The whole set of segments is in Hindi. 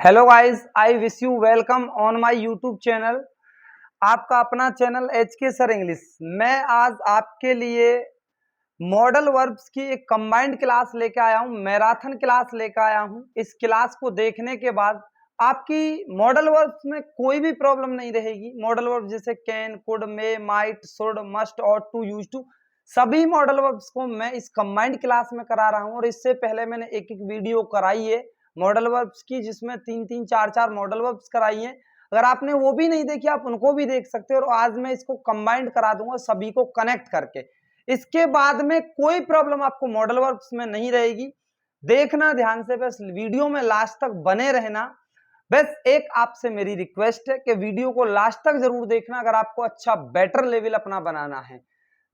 Hello guys, I wish you welcome on my YouTube channel. आपका अपना चैनल HK सर इंग्लिश। मैं आज आपके लिए मॉडल वर्ब्स की एक कंबाइंड क्लास लेके आया हूँ, मैराथन क्लास लेके आया हूँ। इस क्लास को देखने के बाद आपकी मॉडल वर्ब्स में कोई भी प्रॉब्लम नहीं रहेगी। मॉडल वर्ब जैसे can, could, may, might, should, must, ought to, use to, सभी मॉडल वर्ब्स को मैं इस कंबाइंड क्लास में करा रहा हूँ। और इससे पहले मैंने एक एक वीडियो कराई है मॉडल वर्ब्स की, जिसमें 3-3, 4-4 मॉडल वर्ब्स कराई हैं। अगर आपने वो भी नहीं देखी, आप उनको भी देख सकते हो। और आज मैं इसको कंबाइंड करा दूंगा, सभी को कनेक्ट करके। इसके बाद में कोई प्रॉब्लम आपको मॉडल वर्ब्स में नहीं रहेगी। देखना ध्यान से, बस वीडियो में लास्ट तक बने रहना। बस एक आपसे मेरी रिक्वेस्ट है कि वीडियो को लास्ट तक जरूर देखना, अगर आपको अच्छा बेटर लेवल अपना बनाना है।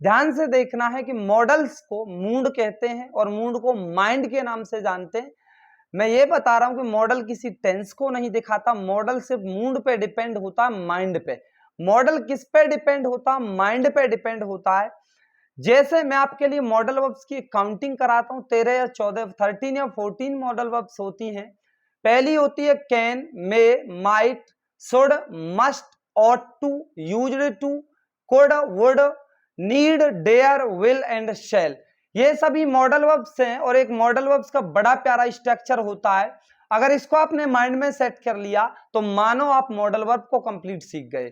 ध्यान से देखना है कि मॉडल्स को मूड कहते हैं और मूड को माइंड के नाम से जानते हैं। मैं ये बता रहा हूं कि मॉडल किसी टेंस को नहीं दिखाता, मॉडल सिर्फ मूड पे डिपेंड होता है, माइंड पे। मॉडल किस पे डिपेंड होता है? माइंड पे डिपेंड होता है। जैसे मैं आपके लिए मॉडल वर्ब्स की काउंटिंग कराता हूं, 13 या 14, 13 या 14 मॉडल वर्ब्स होती हैं। पहली होती है can, may, might, should, must, ought to, used to, could, would, need, dare, will and shall. ये सभी मॉडल वर्ब्स हैं। और एक मॉडल वर्ब्स का बड़ा प्यारा स्ट्रक्चर होता है। अगर इसको आपने माइंड में सेट कर लिया तो मानो आप मॉडल वर्ब को कंप्लीट सीख गए।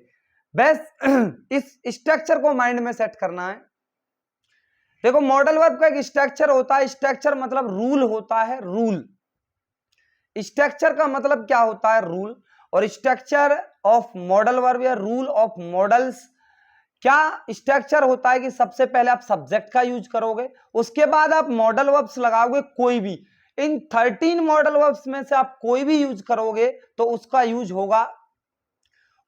बस इस स्ट्रक्चर को माइंड में सेट करना है। देखो, मॉडल वर्ब का एक स्ट्रक्चर होता है। स्ट्रक्चर मतलब रूल होता है, रूल। स्ट्रक्चर का मतलब क्या होता है? रूल। और स्ट्रक्चर ऑफ मॉडल वर्ब या रूल ऑफ मॉडल्स, क्या स्ट्रक्चर होता है कि सबसे पहले आप सब्जेक्ट का यूज करोगे, उसके बाद आप मॉडल वर्ब्स लगाओगे कोई भी। इन 13 मॉडल वर्ब्स में से आप कोई भी यूज करोगे तो उसका यूज होगा।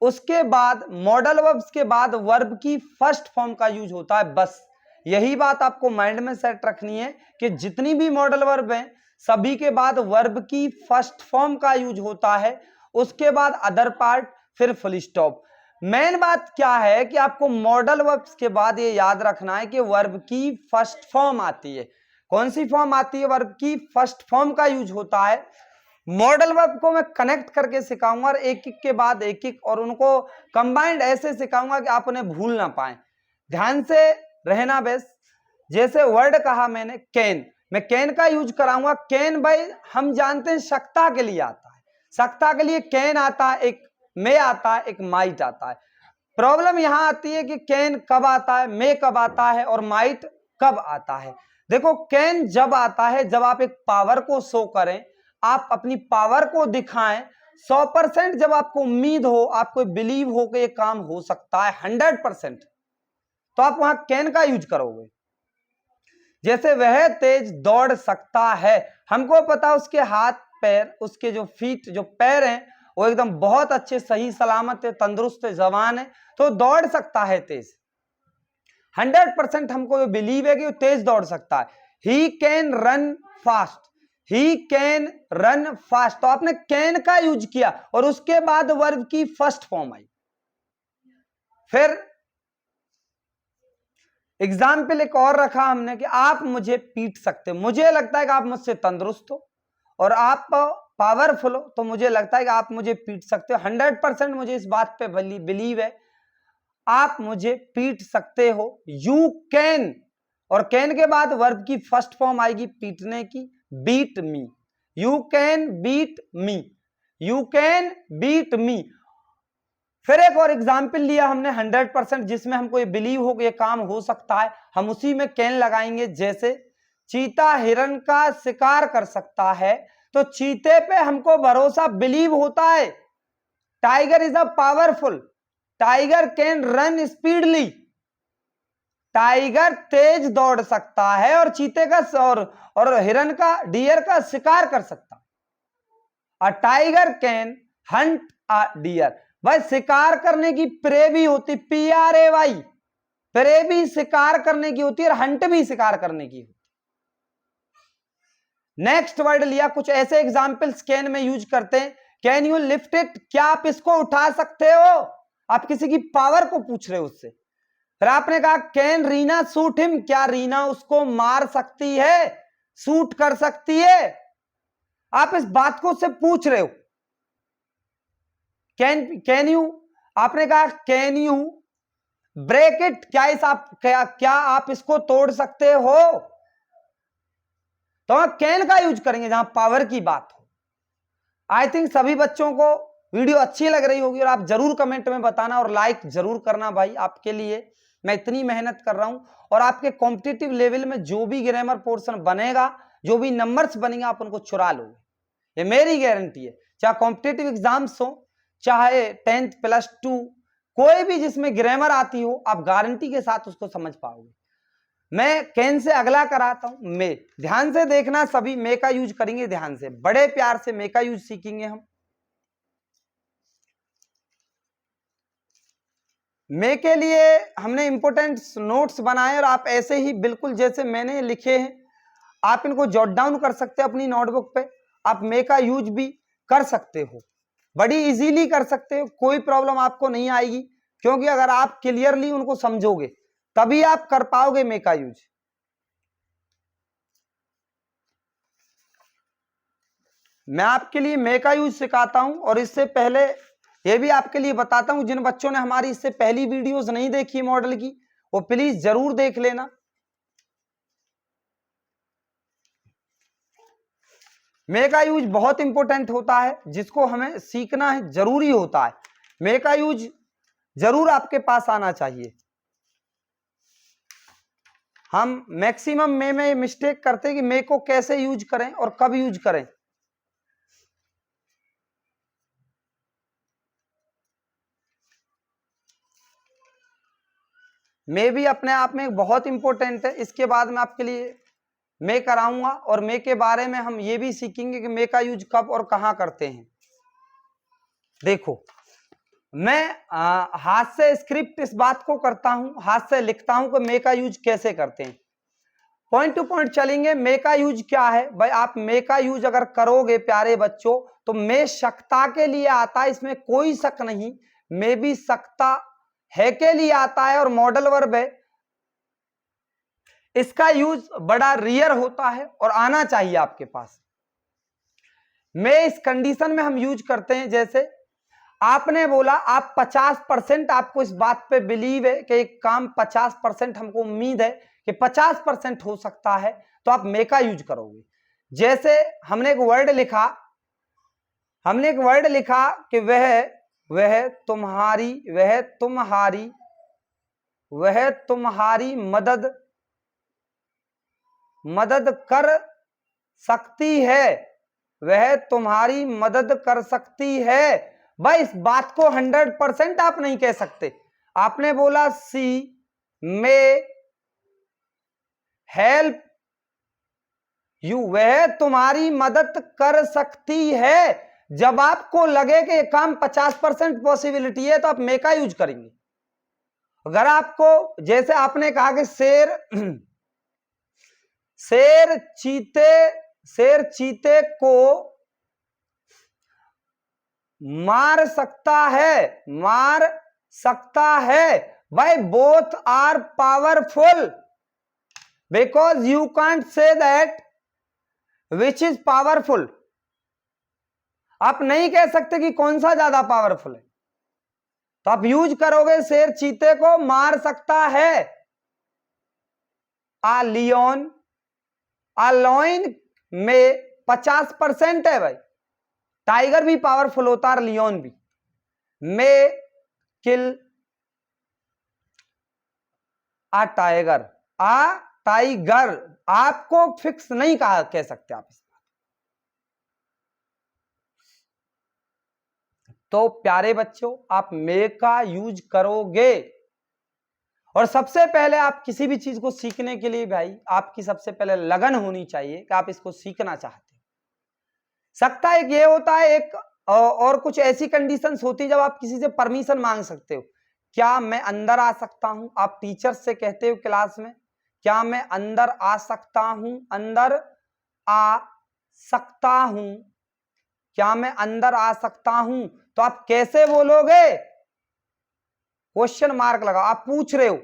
उसके बाद मॉडल वर्ब्स के बाद वर्ब की फर्स्ट फॉर्म का यूज होता है। बस यही बात आपको माइंड में सेट रखनी है कि जितनी भी मॉडल वर्ब हैं सभी के बाद वर्ब की फर्स्ट फॉर्म का यूज होता है। उसके बाद अदर पार्ट, फिर फुल स्टॉप। मेन बात क्या है कि आपको मॉडल वर्ब्स के बाद ये याद रखना है कि वर्ब की फर्स्ट फॉर्म आती है। कौन सी फॉर्म आती है? वर्ब की फर्स्ट फॉर्म का यूज होता है। मॉडल वर्ब को मैं कनेक्ट करके सिखाऊंगा, और एक एक के बाद एक एक, और उनको कंबाइंड ऐसे सिखाऊंगा कि आप उन्हें भूल ना पाए। ध्यान से रहना बेस। जैसे वर्ड कहा मैंने कैन, मैं कैन का यूज कराऊंगा। कैन भाई हम जानते हैं सकता के लिए आता है। सकता के लिए कैन आता है, एक मे आता है, एक माइट आता है। प्रॉब्लम यहां आती है कि कैन कब आता है, मे कब आता है और माइट कब आता है। देखो, कैन जब आता है जब आप एक पावर को शो करें, आप अपनी पावर को दिखाएं। 100% जब आपको उम्मीद हो, आपको बिलीव हो कि ये काम हो सकता है 100%, तो आप वहां कैन का यूज करोगे। जैसे वह तेज दौड़ सकता है, हमको पता उसके हाथ पैर, उसके जो फीट, जो पैर हैं वो एकदम बहुत अच्छे, सही सलामत है, तंदुरुस्त है, जवान है, तो दौड़ सकता है तेज। 100% हमको बिलीव है कि वो तेज दौड़ सकता है। He can run fast, he can run fast. तो आपने कैन का यूज किया और उसके बाद वर्ब की फर्स्ट फॉर्म आई। फिर एग्जाम्पल एक और रखा हमने कि आप मुझे पीट सकते हो। मुझे लगता है कि आप मुझसे तंदुरुस्त हो और आप पावरफुल हो, तो मुझे लगता है कि आप मुझे पीट सकते हो। 100% मुझे इस बात पे बिलीव है, आप मुझे पीट सकते हो। यू कैन, और कैन के बाद वर्ब की फर्स्ट फॉर्म आएगी पीटने की, beat me. You can beat me, you can beat me. फिर एक और एग्जाम्पल लिया हमने 100%, जिसमें हमको ये बिलीव हो कि ये काम हो सकता है, हम उसी में कैन लगाएंगे। जैसे चीता हिरण का शिकार कर सकता है, तो चीते पे हमको भरोसा, बिलीव होता है। Tiger is a powerful, tiger can run speedly, tiger तेज दौड़ सकता है और चीते का और हिरण का, डियर का शिकार कर सकता है। A tiger can hunt a deer. भाई शिकार करने की प्रे भी होती, PRAY, प्रे भी शिकार करने की होती है और हंट भी शिकार करने की होती। नेक्स्ट वर्ड लिया, कुछ ऐसे एग्जाम्पल्स कैन में यूज करते हैं। कैन यू लिफ्ट इट, क्या आप इसको उठा सकते हो? आप किसी की पावर को पूछ रहे हो उससे। फिर आपने कहा कैन रीना शूट हिम, क्या रीना उसको मार सकती है, शूट कर सकती है? आप इस बात को उससे पूछ रहे हो। कैन यू, आपने कहा कैन यू ब्रेक इट, क्या आप इसको तोड़ सकते हो? तो हम कैन का यूज करेंगे जहां पावर की बात हो। आई थिंक सभी बच्चों को वीडियो अच्छी लग रही होगी और आप जरूर कमेंट में बताना और लाइक जरूर करना भाई। आपके लिए मैं इतनी मेहनत कर रहा हूं और आपके कॉम्पिटिटिव लेवल में जो भी ग्रामर पोर्शन बनेगा, जो भी नंबर्स बनेंगे, आप उनको चुरा लोगे, ये मेरी गारंटी है। चाहे कॉम्पिटिटिव एग्जाम्स हो, चाहे 10th +2, कोई भी जिसमें ग्रामर आती हो, आप गारंटी के साथ उसको समझ पाओगे। मैं कैन से अगला कराता हूं मे। ध्यान से देखना, सभी मे का यूज करेंगे, ध्यान से, बड़े प्यार से मे का यूज सीखेंगे हम। मे के लिए हमने इंपोर्टेंट नोट्स बनाए और आप ऐसे ही बिल्कुल जैसे मैंने लिखे हैं आप इनको जॉट डाउन कर सकते हो अपनी नोटबुक पे। आप मे का यूज भी कर सकते हो, बड़ी इजीली कर सकते हो, कोई प्रॉब्लम आपको नहीं आएगी, क्योंकि अगर आप क्लियरली उनको समझोगे तभी आप कर पाओगे मे का यूज। मैं आपके लिए मे का यूज सिखाता हूं और इससे पहले ये भी आपके लिए बताता हूं, जिन बच्चों ने हमारी इससे पहली वीडियोस नहीं देखी मॉडल की, वो प्लीज जरूर देख लेना। मे का यूज बहुत इंपॉर्टेंट होता है, जिसको हमें सीखना है, जरूरी होता है। मे का यूज जरूर आपके पास आना चाहिए। हम मैक्सिमम मे में मिस्टेक करते हैं कि मे को कैसे यूज करें और कब यूज करें। मे भी अपने आप में बहुत इंपॉर्टेंट है। इसके बाद मैं आपके लिए मे कराऊंगा और मे के बारे में हम ये भी सीखेंगे कि मे का यूज कब और कहां करते हैं। देखो, मैं हाथ से स्क्रिप्ट इस बात को करता हूं, हाथ से लिखता हूं कि मे का यूज कैसे करते हैं। पॉइंट टू पॉइंट चलेंगे। मे का यूज क्या है भाई? आप मे का यूज अगर करोगे प्यारे बच्चों, तो मे सकता के लिए आता है, इसमें कोई शक नहीं। मे भी सकता है के लिए आता है और मॉडल वर्ब है। इसका यूज बड़ा रेयर होता है और आना चाहिए आपके पास। मे इस कंडीशन में हम यूज करते हैं, जैसे आपने बोला आप 50%, आपको इस बात पे बिलीव है कि एक काम 50% हमको उम्मीद है कि 50% हो सकता है, तो आप मे का यूज करोगे। जैसे हमने एक वर्ड लिखा कि वह तुम्हारी मदद कर सकती है, वह तुम्हारी मदद कर सकती है। भाई इस बात को 100% आप नहीं कह सकते। आपने बोला सी मे हेल्प यू, वह तुम्हारी मदद कर सकती है। जब आपको लगे कि काम 50% पॉसिबिलिटी है, तो आप मे का यूज करेंगे। अगर आपको, जैसे आपने कहा कि शेर चीते को मार सकता है। भाई both are powerful, because you can't say that which is powerful. आप नहीं कह सकते कि कौन सा ज्यादा पावरफुल है, तो आप यूज करोगे शेर चीते को मार सकता है। आ लॉइन में 50% है भाई। टाइगर भी पावरफुल होता है, लियोन भी। मे किल आ टाइगर, आपको फिक्स नहीं कह सकते आप इस बात। तो प्यारे बच्चों, आप मे का यूज करोगे, और सबसे पहले आप किसी भी चीज को सीखने के लिए भाई आपकी सबसे पहले लगन होनी चाहिए कि आप इसको सीखना चाहते हो। सकता एक ये होता है, एक और कुछ ऐसी कंडीशंस होती है जब आप किसी से परमिशन मांग सकते हो। क्या मैं अंदर आ सकता हूं? आप टीचर से कहते हो क्लास में, क्या मैं अंदर आ सकता हूं? अंदर आ सकता हूं, क्या मैं अंदर आ सकता हूं? तो आप कैसे बोलोगे? क्वेश्चन मार्क लगाओ। आप पूछ रहे हो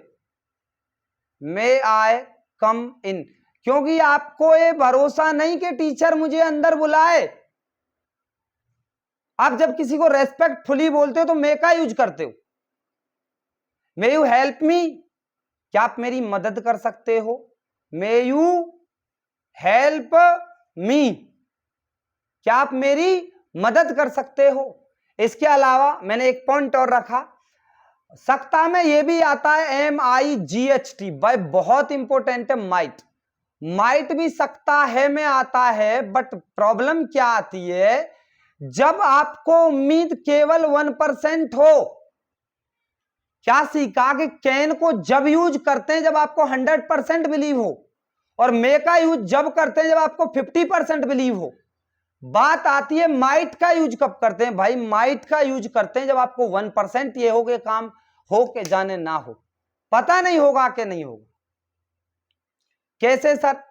मे आई कम इन, क्योंकि आपको ये भरोसा नहीं कि टीचर मुझे अंदर बुलाए। आप जब किसी को रेस्पेक्टफुली बोलते हो तो मे का यूज करते हो। मे यू हेल्प मी, क्या आप मेरी मदद कर सकते हो। मे यू हेल्प मी, क्या आप मेरी मदद कर सकते हो। इसके अलावा मैंने एक पॉइंट और रखा, सकता में ये भी आता है MIGHT, भाई बहुत इंपॉर्टेंट है। माइट, माइट भी सकता है में आता है, बट प्रॉब्लम क्या आती है, जब आपको उम्मीद केवल 1% हो। क्या सीखा कि कैन को जब यूज करते हैं जब आपको 100% बिलीव हो, और मे का यूज जब करते हैं जब आपको 50% बिलीव हो। बात आती है माइट का यूज कब करते हैं, भाई माइट का यूज करते हैं जब आपको 1% ये हो कि काम हो के जाने ना हो, पता नहीं होगा कि नहीं होगा। कैसे सर,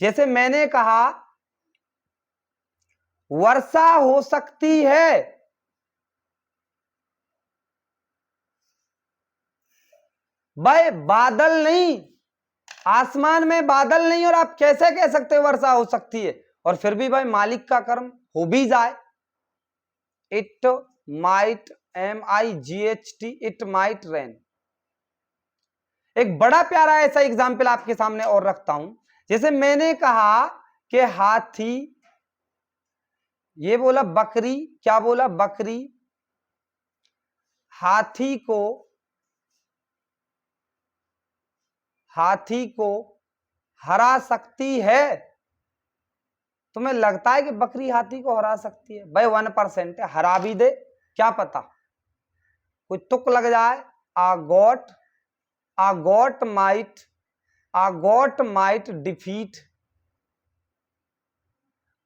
जैसे मैंने कहा वर्षा हो सकती है, भाई बादल नहीं, आसमान में बादल नहीं, और आप कैसे कह सकते हो वर्षा हो सकती है, और फिर भी भाई मालिक का कर्म हो भी जाए। It might, MIGHT, it might rain. एक बड़ा प्यारा ऐसा एग्जाम्पल आपके सामने और रखता हूं, जैसे मैंने कहा कि हाथी, ये बोला बकरी, क्या बोला बकरी हाथी को हरा सकती है। तुम्हें लगता है कि बकरी हाथी को हरा सकती है, भाई 1% है, हरा भी दे, क्या पता कोई तुक लग जाए। आ गोट माइट डिफीट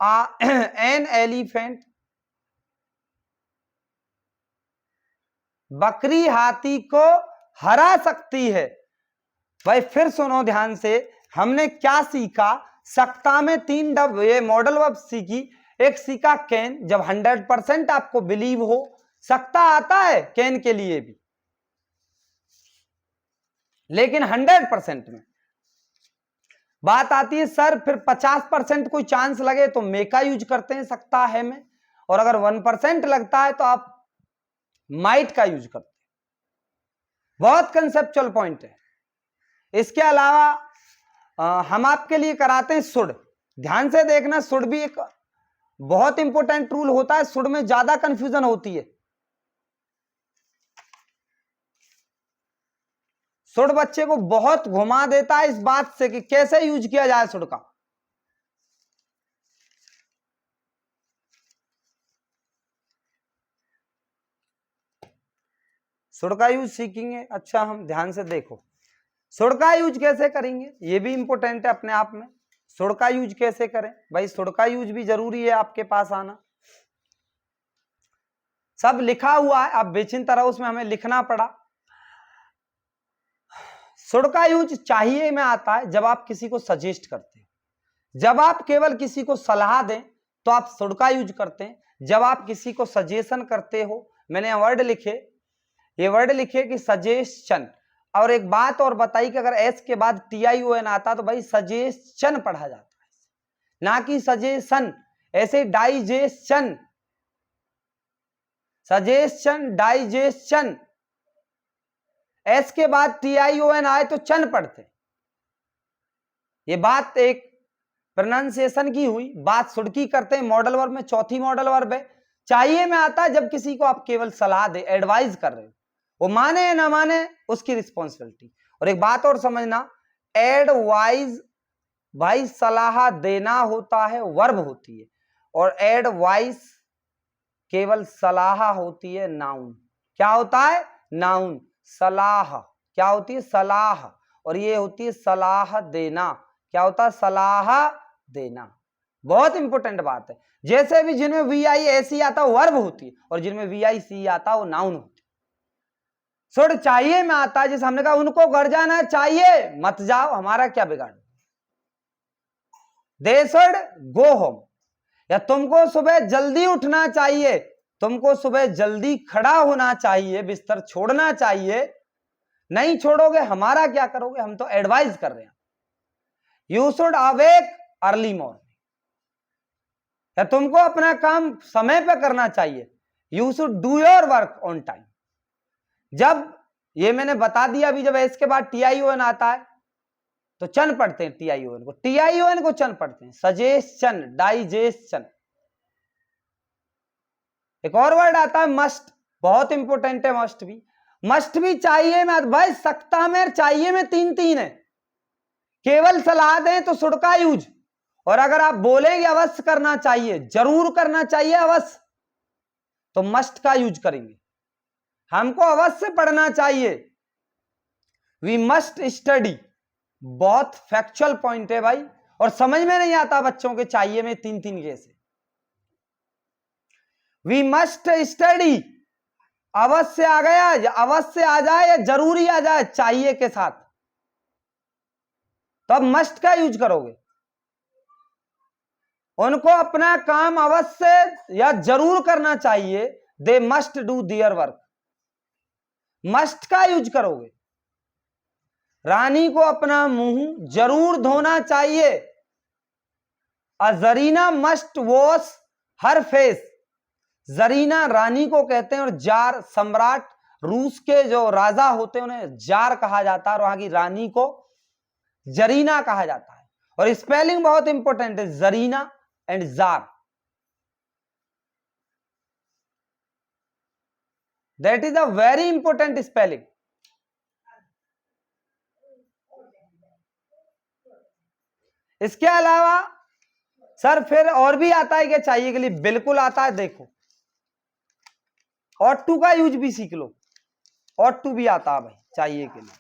एन एलिफेंट। बकरी हाथी को हरा सकती है। भाई फिर सुनो ध्यान से, हमने क्या सीखा, सकता में 3 ये मॉडल वर्ब सीखी। एक सीखा कैन, जब 100% आपको बिलीव हो, सकता आता है कैन के लिए भी, लेकिन 100% में। बात आती है सर फिर 50% कोई चांस लगे तो मे का यूज करते हैं सकता है में, और अगर 1% लगता है तो आप माइट का यूज करते हैं। बहुत कंसेप्चुअल पॉइंट है। इसके अलावा हम आपके लिए कराते हैं सुड। ध्यान से देखना, सुड भी एक बहुत इंपॉर्टेंट रूल होता है, सुड में ज्यादा कंफ्यूजन होती है। सुड बच्चे को बहुत घुमा देता है इस बात से कि कैसे यूज किया जाए सुड का। सुड का यूज सीखेंगे, अच्छा हम ध्यान से देखो, सुड का यूज कैसे करेंगे, ये भी इंपॉर्टेंट है अपने आप में। सुड का यूज कैसे करें, भाई सुड का यूज भी जरूरी है आपके पास आना। सब लिखा हुआ है, आप बेचिन तरह उसमें हमें लिखना पड़ा। सुड का यूज चाहिए में आता है जब आप किसी को सजेस्ट करते हो। जब आप केवल किसी को सलाह दें तो आप सुड का यूज करते हैं। जब आप किसी को सजेशन करते हो, मैंने वर्ड लिखे, ये वर्ड लिखे कि सजेशन। और एक बात और बताई कि अगर एस के बाद TION आता तो भाई सजेशन पढ़ा जाता है, ना कि सजेशन। ऐसे डाइजेशन, सजेशन, डाइजेशन, एस के बाद TION आए तो चन पढ़ते। ये बात एक प्रोनाउंसिएशन की हुई, बात सुडकी करते हैं मॉडल वर्ब में। चौथी मॉडल वर्ब है चाहिए में आता है जब किसी को आप केवल सलाह दे, एडवाइस कर रहे हो, वो माने या ना माने उसकी रिस्पॉन्सिबिलिटी। और एक बात और समझना, एडवाइस भाई सलाह देना होता है, वर्ब होती है, और एडवाइस केवल सलाह होती है, नाउन। क्या होता है, नाउन। सलाह क्या होती है, सलाह, और ये होती है सलाह देना। क्या होता है, सलाह देना। बहुत इंपॉर्टेंट बात है। जैसे भी जिनमें VISE आता है वर्ब होती है, और जिनमें VICE आता है वो नाउन होती है। सुड चाहिए में आता है, जैसे हमने कहा उनको घर जाना चाहिए, मत जाओ, हमारा क्या बिगाड़। दे शुड गो होम, या तुमको सुबह जल्दी उठना चाहिए, तुमको सुबह जल्दी खड़ा होना चाहिए, बिस्तर छोड़ना चाहिए। नहीं छोड़ोगे हमारा क्या करोगे, हम तो एडवाइस कर रहे हैं। You should awake early morning, या तुमको अपना काम समय पे करना चाहिए। You should do your work on time. जब ये मैंने बता दिया अभी, जब इसके बाद TION आता है तो चन पढ़ते हैं, TION को चन पढ़ते हैं, सजेशन, डाइजेशन। एक और वर्ड आता है मस्ट, बहुत इंपॉर्टेंट है मस्ट भी चाहिए में भाई, सकता में चाहिए में 3 है। केवल सलाह दें तो शुड का यूज, और अगर आप बोलेंगे अवश्य करना चाहिए, जरूर करना चाहिए, अवश्य, तो मस्ट का यूज करेंगे। हमको अवश्य पढ़ना चाहिए, वी मस्ट स्टडी। बहुत फैक्चुअल पॉइंट है भाई, और समझ में नहीं आता बच्चों के चाहिए में 3 कैसे। वी मस्ट स्टडी, अवश्य आ गया, या अवश्य आ जाए या जरूरी आ जाए चाहिए के साथ, तो अब मस्ट का यूज करोगे। उनको अपना काम अवश्य या जरूर करना चाहिए, they must do their work, must का यूज करोगे। रानी को अपना मुंह जरूर धोना चाहिए, जरीना मस्ट वॉश हर फेस। जरीना रानी को कहते हैं, और जार सम्राट, रूस के जो राजा होते हैं उन्हें जार कहा जाता है, और वहां की रानी को जरीना कहा जाता है। और स्पेलिंग बहुत इंपॉर्टेंट है, Zarina and jar, that is a very important spelling. इसके अलावा सर फिर और भी आता है क्या चाहिए के लिए? बिल्कुल आता है, देखो ऑट टू का यूज भी सीख लो, ऑट टू भी आता है भाई चाहिए के लिए।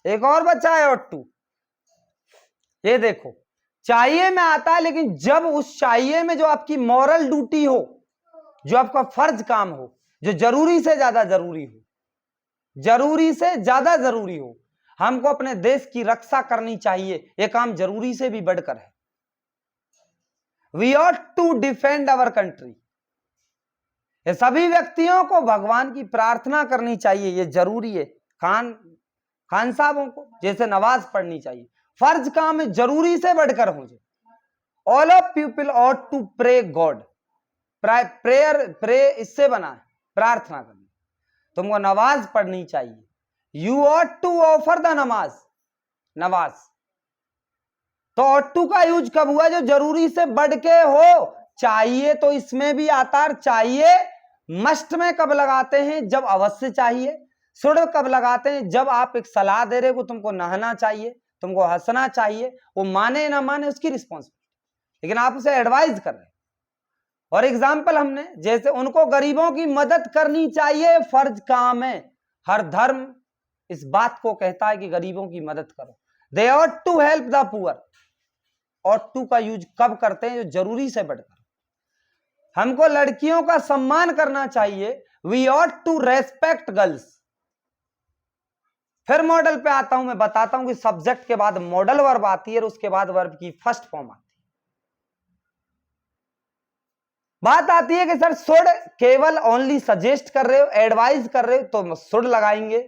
एक और बच्चा है ऑट टू, ये देखो चाहिए में आता है, लेकिन जब उस चाहिए में जो आपकी मॉरल ड्यूटी हो, जो आपका फर्ज काम हो, जो जरूरी से ज्यादा जरूरी हो, जरूरी से ज्यादा जरूरी हो, हमको अपने देश की रक्षा करनी चाहिए, यह काम जरूरी से भी बढ़कर है। We ought to defend our country, ये सभी व्यक्तियों को भगवान की प्रार्थना करनी चाहिए, ये जरूरी है। खान साहबों को जैसे नमाज पढ़नी चाहिए, फर्ज काम है, जरूरी से बढ़कर हो जाए। All of people ought to pray God, prayer, pray इससे बना है प्रार्थना करनी, तुमको नमाज पढ़नी चाहिए। You ought to offer the namaz, namaz. तो ऑट टू का यूज कब हुआ? जो जरूरी से बढ़ के हो। चाहिए तो इसमें भी आता है, चाहिए मस्ट में कब लगाते हैं? जब अवश्य चाहिए। शुड कब लगाते हैं? जब आप एक सलाह दे रहे हो, तुमको नहाना चाहिए, तुमको हंसना चाहिए, वो माने ना माने उसकी रिस्पॉन्सिबिलिटी, लेकिन आप उसे एडवाइज कर रहे हैं। और एग्जाम्पल हमने, जैसे उनको गरीबों की मदद करनी चाहिए, फर्ज काम है, हर धर्म इस बात को कहता है कि गरीबों की मदद करो। They ought to help the poor, ought to का यूज कब करते हैं? जो जरूरी से बढ़कर। हमको लड़कियों का सम्मान करना चाहिए, we ought to respect girls. फिर मॉडल पे आता हूं, मैं बताता हूं कि सब्जेक्ट के बाद मॉडल वर्ब आती है और उसके बाद वर्ब की फर्स्ट फॉर्म आती है। बात आती है कि सर शुड केवल ओनली सजेस्ट कर रहे हो, एडवाइज कर रहे हो, तो शुड लगाएंगे।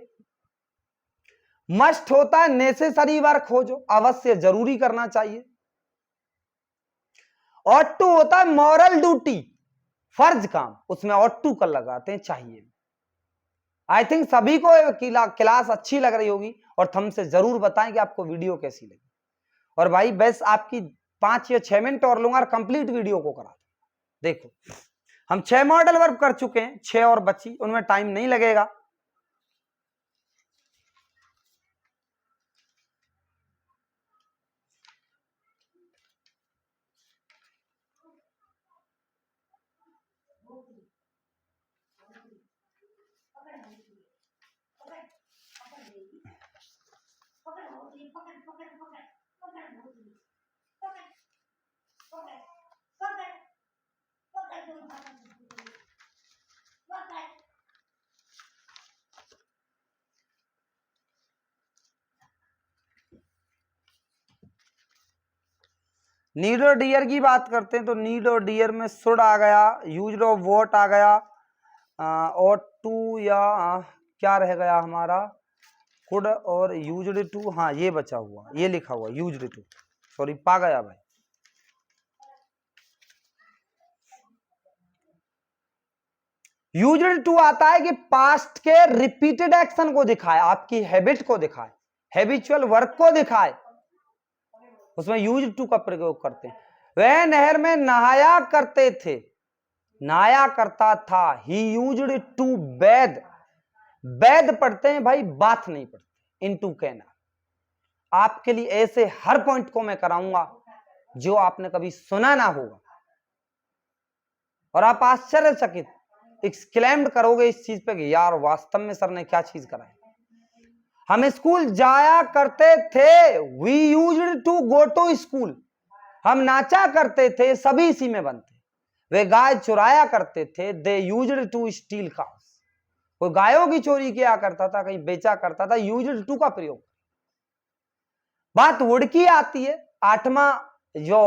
मस्ट होता है नेसेसरी वर्क हो, जो अवश्य जरूरी करना चाहिए। ऑट टू होता है मॉरल ड्यूटी, फर्ज काम, उसमें ऑट टू कर लगाते हैं चाहिए। आई थिंक सभी को क्लास अच्छी लग रही होगी, और हमसे जरूर बताएं कि आपको वीडियो कैसी लगी। और भाई बस आपकी 5 या 6 मिनट और लूंगा और कंप्लीट वीडियो को करा। देखो हम 6 मॉडल वर्ब कर चुके हैं, 6 और बची, उनमें टाइम नहीं लगेगा। नीड और डियर की बात करते हैं तो नीड और डियर में शुड आ गया, यूज्ड ऑफ वॉट आ गया, और टू या क्या रह गया हमारा, कुड और यूज्ड टू। हाँ ये बचा हुआ, ये लिखा हुआ यूज्ड टू, सॉरी पा गया भाई। यूज्ड टू आता है कि पास्ट के रिपीटेड एक्शन को दिखाए, आपकी हैबिट को दिखाए, हैबिचुअल वर्क को दिखाए, उसमें यूज टू का प्रयोग करते हैं। वह नहर में नहाया करते थे, नहाया करता था, ही यूज्ड टू बैद, बैद पढ़ते हैं भाई, बात नहीं पढ़ते, इनटू कहना। आपके लिए ऐसे हर पॉइंट को मैं कराऊंगा जो आपने कभी सुना ना होगा, और आप आश्चर्यचकित एक्सक्लेम्ड करोगे इस चीज पे कि यार वास्तव में सर ने क्या चीज कराई। हम स्कूल जाया करते थे, we used to go to school, हम नाचा करते थे, सभी इसी में बनते। वे गाय चुराया करते थे, they used to steal cows, कोई गायों की चोरी किया करता था, कहीं बेचा करता था, यूज्ड टू का प्रयोग। बात वुड की आती है, 8वां जो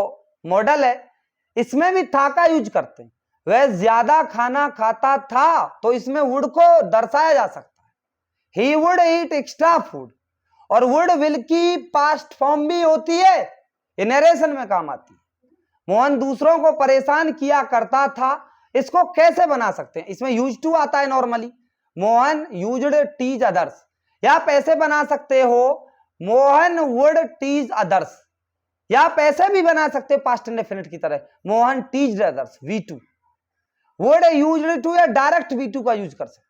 मॉडल है इसमें भी था का यूज करते हैं। वह ज्यादा खाना खाता था, तो इसमें वुड को दर्शाया जा सकता है, he would eat extra food, और वुड विल की पास्ट फॉर्म भी होती है, ये नरेशन में काम आती है। मोहन दूसरों को परेशान किया करता था, इसको कैसे बना सकते हैं, इसमें यूज टू आता है normally, Mohan used tease others, या आप ऐसे बना सकते हो, मोहन वुड टीज अदर्स, या आप ऐसे भी बना सकते हो पास्ट इंडेफिनिट की तरह, Mohan teased others, V2। Would used to या डायरेक्ट V2 का यूज कर सकते।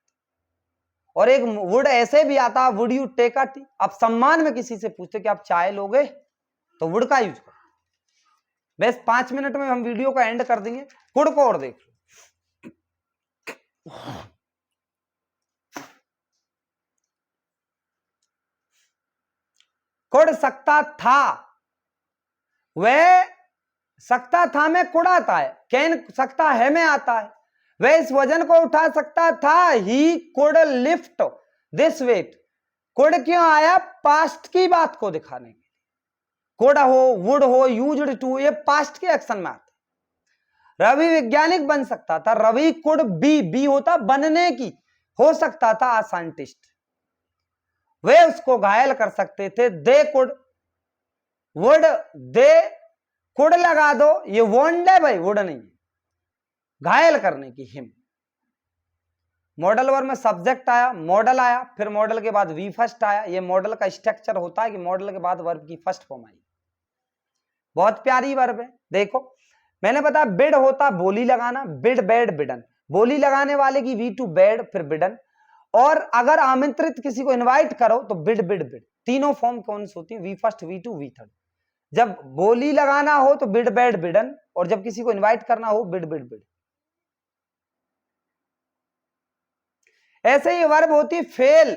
और एक वुड ऐसे भी आता, would you take a tea, आप सम्मान में किसी से पूछते कि आप चाय लोगे, तो वुड का यूज करो। बस 5 मिनट में हम वीडियो का एंड कर देंगे, कुड को और देख लो। कुड सकता था, वह सकता था में कुड आता है, कैन सकता है में आता है, वह इस वजन को उठा सकता था, he could lift this weight. Could क्यों आया, पास्ट की बात को दिखाने के लिए, कुड हो, वुड हो, यूज्ड टू, ये पास्ट के एक्शन में आते। रवि वैज्ञानिक बन सकता था, रवि कुड बी होता बनने की, हो सकता था आ साइंटिस्ट। वे उसको घायल कर सकते थे, they could, would they could लगा दो, ये वॉन्ट है भाई, वुड नहीं, घायल करने की, हिम। मॉडल वर्ब में सब्जेक्ट आया, मॉडल आया, फिर मॉडल के बाद वी फर्स्ट आया। ये मॉडल का स्ट्रक्चर होता है कि मॉडल के बाद वर्ब की फर्स्ट फॉर्म आई। बहुत प्यारी वर्ब है, देखो मैंने बताया बिड होता बोली लगाना, बिड बेड बिडन, बोली लगाने वाले की V2 बेड, फिर बिडन। और अगर आमंत्रित किसी को इनवाइट करो तो बिड बिड बिड, तीनों फॉर्म कौन सी होती है, we first, V2, we third. जब बोली लगाना हो तो बिड बेड बिडन, और जब किसी को इनवाइट करना हो बिड बिड बिड। ऐसे ही वर्ब होती फेल,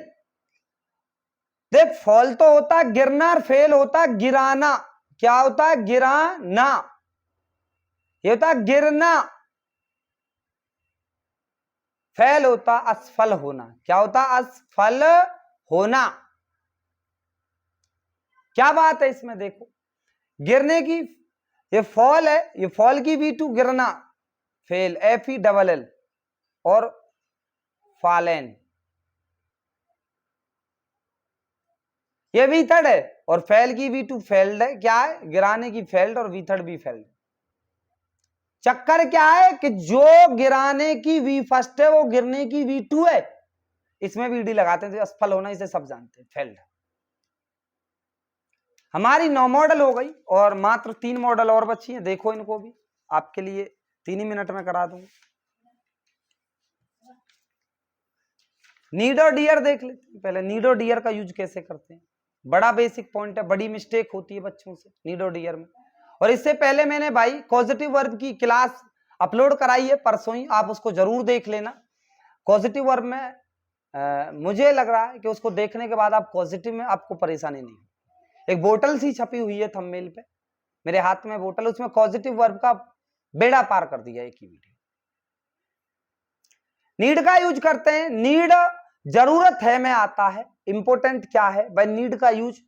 देख फॉल तो होता गिरना, और फेल होता गिराना। क्या होता है, गिराना, ये होता गिरना। फेल होता असफल होना, क्या होता, असफल होना। क्या बात है इसमें, देखो गिरने की, ये फॉल है, ये फॉल की V2 गिरना, फेल FELL, और फालेन ये वी थर्ड है, और फेल की V2 फेल्ड है, क्या है, गिराने की फेल्ड, और वी थर्ड भी फेल्ड। चक्कर क्या है कि जो गिराने की वी फर्स्ट है वो गिरने की V2 है, इसमें VD लगाते हैं, तो असफल होना इसे सब जानते हैं, फेल्ड। हमारी 9 मॉडल हो गई, और मात्र 3 मॉडल और बची हैं, देखो इनको भी आपके लिए 3 ही मिनट में करा दूंगा। नीड और डियर देख लेते हैं पहले, नीड और डियर का यूज कैसे करते हैं, बड़ा बेसिक पॉइंट है, बड़ी मिस्टेक होती है बच्चों से नीड और डियर में। और इससे पहले मैंने भाई पॉजिटिव वर्ब की क्लास अपलोड कराई है परसों ही, आप उसको जरूर देख लेना। पॉजिटिव वर्ब में मुझे लग रहा है कि उसको देखने के बाद आप पॉजिटिव में आपको परेशानी नहीं। एक बोतल सी छपी हुई है थंबनेल पे, मेरे हाथ में बोतल, उसमें पॉजिटिव वर्ब का बेड़ा पार कर दिया एक ही वीडियो। नीड का यूज करते हैं, नीड जरूरत है में आता है, इंपोर्टेंट क्या है भाई नीड का यूज,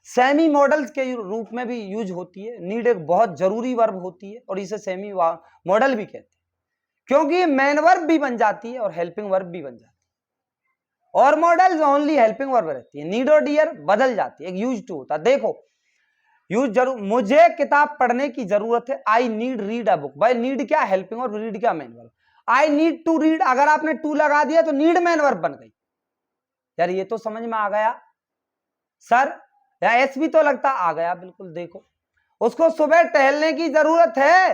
सेमी मॉडल्स के रूप में भी यूज होती है। नीड एक बहुत जरूरी वर्ब होती है और इसे सेमी मॉडल भी कहते हैं, क्योंकि मेन वर्ब भी बन जाती है और हेल्पिंग वर्ब भी बन जाती है। और मॉडल्स ओनली हेल्पिंग वर्ब रहती है, नीड और डियर बदल जाती है, एक यूज टू होता है। देखो यूज जरूर, मुझे किताब पढ़ने की जरूरत है, I need read a book. भाई नीड क्या हेल्पिंग वर्ब, रीड क्या main verb. I need to read, अगर आपने टू लगा दिया तो नीड मेन वर्ब बन गई। यार ये तो समझ में आ गया सर, या एस भी तो लगता आ गया बिल्कुल। देखो उसको सुबह टहलने की जरूरत है,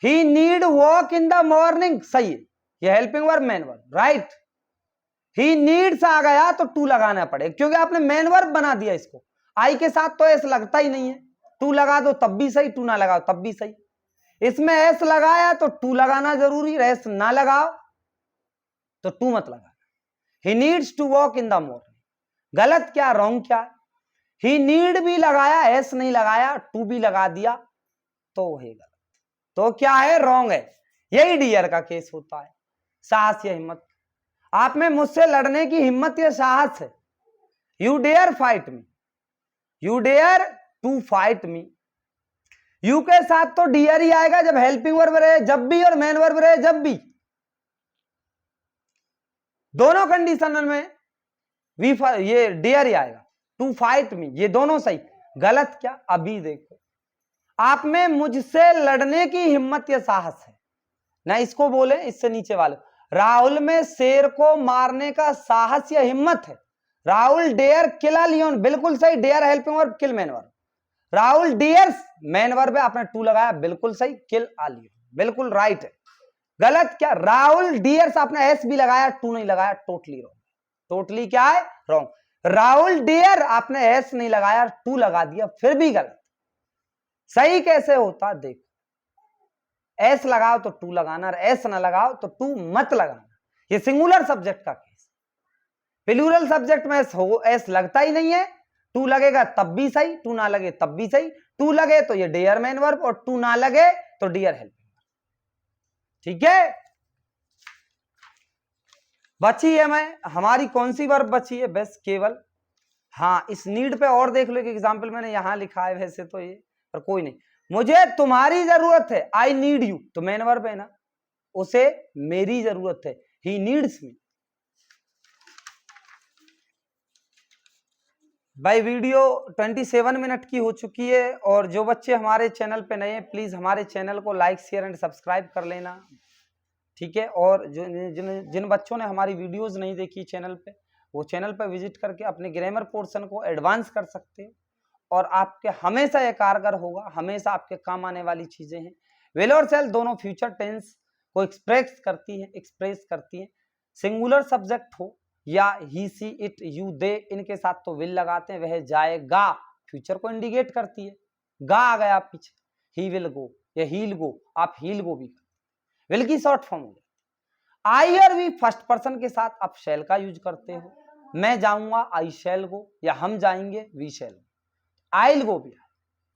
he need walk in the morning, सही है, ये helping verb main verb, right. He needs आ गया तो टू लगाना पड़ेगा, क्योंकि आपने मेन वर्ब बना दिया इसको। आई के साथ तो एस लगता ही नहीं है, टू लगा दो तब भी सही, टू ना लगाओ तब भी सही। इसमें एस लगाया तो टू लगाना जरूरी, एस ना लगाओ तो टू मत लगाना। He needs to walk in the morning, गलत क्या, रॉन्ग क्या। ही नीड भी लगाया, एस नहीं लगाया, टू भी लगा दिया तो है गलत, तो क्या है, रॉन्ग है। यही डियर का केस होता है। साहस या हिम्मत, आप में मुझसे लड़ने की हिम्मत या साहस है, you dare fight me, you dare to fight me. You के साथ तो डियर ही आएगा जब हेल्पिंग वर्ब रहे जब भी, और मेन वर्ब रहे जब भी, दोनों कंडीशनल में वी ये डियर ही आएगा। टू फाइट मी, ये दोनों सही, गलत क्या। अभी देखो आप में मुझसे लड़ने की हिम्मत या साहस है ना, इसको बोले इससे नीचे वाले, राहुल में शेर को मारने का साहस या हिम्मत है। Rahul dare kill a lion, बिल्कुल सही, dare helping verb, kill main verb. Rahul dares main verb है, आपने टू लगाया, बिल्कुल सही, किल अ लियोन, बिल्कुल राइट है। गलत क्या, राहुल डियर्स आपने एस भी लगाया, टू नहीं लगाया, टोटली रॉन्ग, टोटली क्या है, रॉन्ग। राहुल डियर आपने एस नहीं लगाया, टू लगा दिया, फिर भी गलत। सही कैसे होता देखो, एस लगाओ तो टू लगाना, एस ना लगाओ तो टू मत लगाना। ये सिंगुलर सब्जेक्ट का केस, प्लूरल सब्जेक्ट में एस लगता ही नहीं है, टू लगेगा तब भी सही, टू ना लगे तब भी सही। टू लगे तो ये डियर मेन वर्ब, और टू ना लगे तो डियर हेल्पिंग वर्ब, ठीक है। बची है मैं हमारी कौन सी वर्ब बची है, बस केवल, हाँ इस नीड पे और देख लो, एक एग्जाम्पल मैंने यहां लिखा है वैसे तो ये, पर कोई नहीं। मुझे तुम्हारी जरूरत है, आई नीड यू, तो मेन वर्ब है ना, उसे मेरी जरूरत है, ही नीड्स मी। भाई वीडियो 27 मिनट की हो चुकी है, और जो बच्चे हमारे चैनल पे नए हैं प्लीज हमारे चैनल को लाइक शेयर एंड सब्सक्राइब कर लेना, ठीक है। और जो जिन बच्चों ने हमारी वीडियोस नहीं देखी चैनल पे, वो चैनल पे विजिट करके अपने ग्रामर पोर्शन को एडवांस कर सकते हैं, और आपके हमेशा ये कारगर होगा, हमेशा आपके काम आने वाली चीजें हैं। विल और शैल दोनों फ्यूचर टेंस को एक्सप्रेस करती हैं। सिंगुलर सब्जेक्ट हो या ही सी इट यू दे, इनके साथ तो विल लगाते हैं, वह जाएगा फ्यूचर को इंडिकेट करती है, गा आ गया पीछे, ही विल गो या हील गो, आप हील गो भी, विल की शॉर्ट फॉर्म हो जाती है। आई और वी फर्स्ट पर्सन के साथ आप शैल का यूज करते हो, मैं जाऊंगा आई शैल गो, या हम जाएंगे वी शैल गो, आइल गो भी,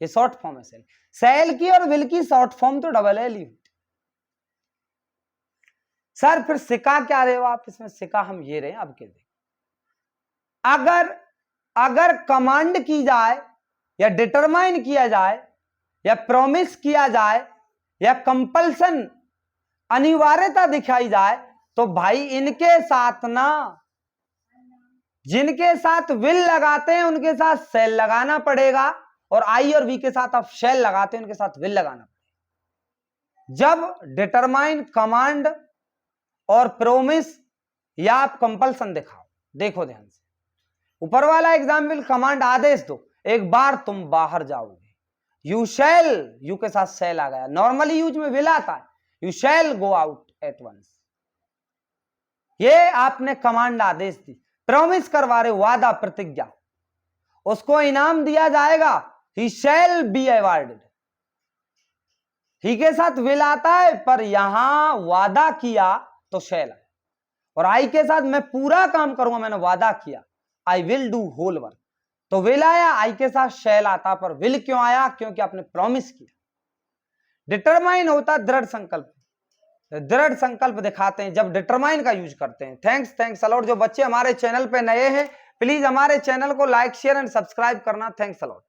ये शॉर्ट फॉर्म है सेल। सेल की और विल की शॉर्ट फॉर्म तो डबल एल ही होती। सर फिर सिका क्या रहे हो आप इसमें, सिका हम ये रहे अब के देख, अगर कमांड की जाए या डिटरमाइन किया जाए या प्रॉमिस किया जाए या कंपल्सन अनिवार्यता दिखाई जाए, तो भाई इनके साथ ना, जिनके साथ विल लगाते हैं उनके साथ सेल लगाना पड़ेगा, और आई और वी के साथ आप शैल लगाते हैं उनके साथ विल लगाना पड़ेगा। जब डिटरमाइन, कमांड और प्रोमिस या आप कंपल्सन दिखाओ, देखो ध्यान से, ऊपर वाला एग्जाम्पल कमांड आदेश दो, एक बार तुम बाहर जाओगे, यू शैल, यू के साथ सेल आ गया, नॉर्मली यूज में विल आता है, you shall go out at once, ये आपने कमांड आदेश दी। प्रॉमिस करवा रहे, वादा प्रतिज्ञा, उसको इनाम दिया जाएगा, ही शैल बी अवार्डेड, ही के साथ विल आता है पर यहां वादा किया तो शैल है, और आई के साथ मैं पूरा काम करूंगा, मैंने वादा किया, I will do whole work, तो विल आया, आई के साथ शैल आता, पर विल क्यों आया, क्योंकि आपने प्रॉमिस किया। डिटरमाइन होता दृढ़ संकल्प, दृढ़ संकल्प दिखाते हैं जब डिटरमाइन का यूज करते हैं। Thanks a lot. जो बच्चे हमारे चैनल पे नए हैं प्लीज हमारे चैनल को लाइक शेयर एंड सब्सक्राइब करना। Thanks a lot.